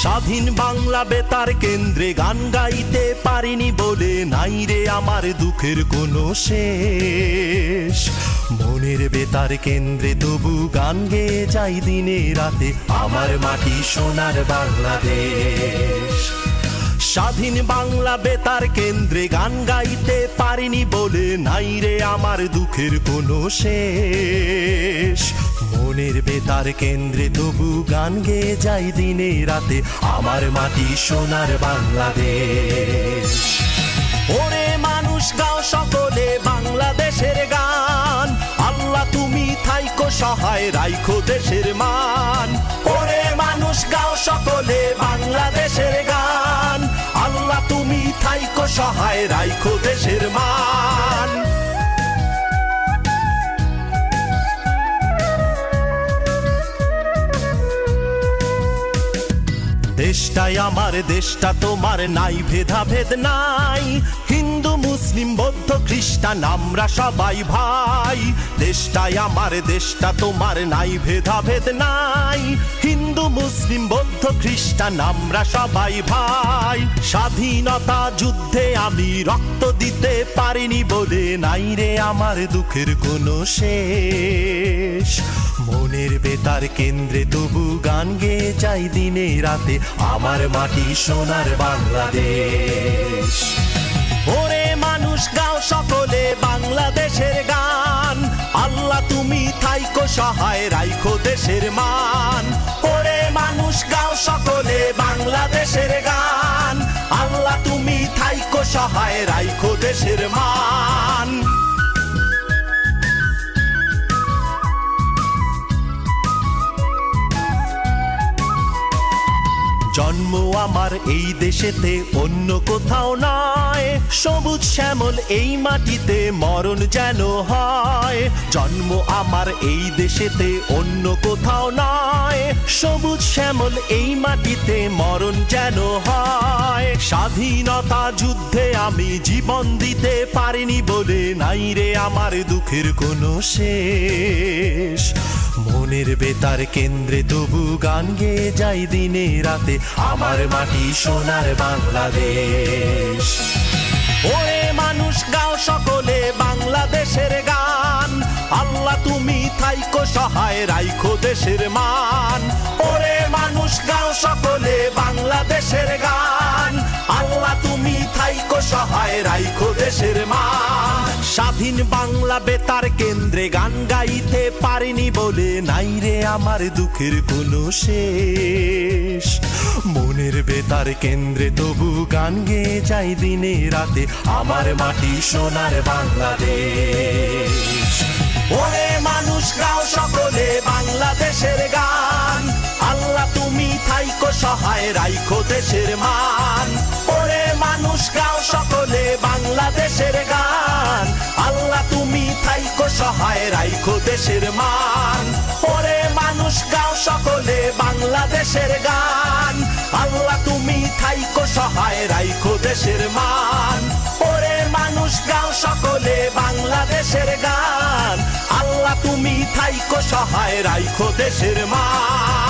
স্বাধীন বাংলা বেতার কেন্দ্রে গান গাইতে পারিনি বলে নাই রে আমার দুঃখের কোনো শেষ। মনের বেতার কেন্দ্রে তবু গান গেয়ে যাই দিনে রাতে আমার মাটি সোনার বাংলাদেশ। স্বাধীন বাংলা বেতার কেন্দ্রে গান গাইতে পারিনি বলে নাই রে আমার দুঃখের কোনো শেষ। মনের বেতার কেন্দ্রে তবু গান গেয়ে যাই দিনে রাতে আমার মাটি সোনার বাংলাদেশ। ওরে মানুষ গাও সকলে বাংলাদেশের গান, আল্লাহ তুমি থাইকো সহায় রাইখো দেশের মান। ওরে মানুষ গাও সকলে বাংলাদেশের গান, আল্লাহ তুমি থাইকো সহায় রাইখো দেশের মান। দেশটাই আমার দেশটা তোমার, নাই ভেদাভেদ নাই, হিন্দু মুসলিম বৌদ্ধ খ্রিস্টান আমরা সবাই ভাই। দেশটাই আমার দেশটা তোমার, নাই ভেদাভেদ নাই, হিন্দু মুসলিম বৌদ্ধ খ্রিস্টান আমরা সবাই ভাই। স্বাধীনতা যুদ্ধে আমি রক্ত দিতে পারিনি বলে নাই রে আমার দুঃখের কোনো শেষ। মনের বেতার কেন্দ্রে তবু গান গেয়ে যাই দিনে রাতে আমার মাটি সোনার বাংলাদেশ। ওরে মানুষ গাও সকলে বাংলাদেশের গান, আল্লাহ তুমি থাইকো সহায় রাইখো দেশের মান। ওরে মানুষ গাও সকলে বাংলাদেশের গান, আল্লাহ তুমি থাইকো সহায় রাইখো দেশের মান। জন্ম আমার এই দেশেতে অন্য কোথাও নয়, সবুজ শ্যামল এই মাটিতে মরণ যেন হয়। জন্ম আমার এই দেশেতে অন্য কোথাও নয়, সবুজ শ্যামল এই মাটিতে মরণ যেন হয়। স্বাধীনতা যুদ্ধে আমি জীবন দিতে পারিনি বলে নাই রে আমার দুঃখের কোনো শেষ। মনের বেতার কেন্দ্রে তবু গান গেয়ে যাই দিনে রাতে আমার মাটি সোনার বাংলাদেশ। ওরে মানুষ গাও সকলে বাংলাদেশের গান, আল্লাহ তুমি থাইকো সহায় রাইখো দেশের মান। ওরে মানুষ গাও সকলে বাংলাদেশের গান, আল্লাহ তুমি থাইকো সহায় রাইখো দেশের মান। স্বাধীন বাংলা বেতার কেন্দ্রে গান গাইতে পারিনি বলে নাই রে আমার দুঃখের কোনো শেষ। মনের বেতার কেন্দ্রে তবু গান গেয়ে যাই দিনে রাতে আমার মাটি সোনার বাংলাদেশ। ওরে মানুষ গাও সকলে বাংলাদেশের গান, আল্লাহ তুমি থাইকো সহায় রাইখো দেশের মান। ওরে মানুষ গাও সকলে বাংলাদেশের গান, আল্লাহ তুমি থাইকো সহায় রাইখো দেশের মান। ওরে মানুষ গাও সকলে বাংলাদেশের গান, আল্লাহ তুমি থাইকো সহায় রাইখো দেশের মান। ওরে মানুষ গাও সকলে বাংলাদেশের গান, আল্লাহ তুমি থাইকো সহায় রাইখো দেশের মান।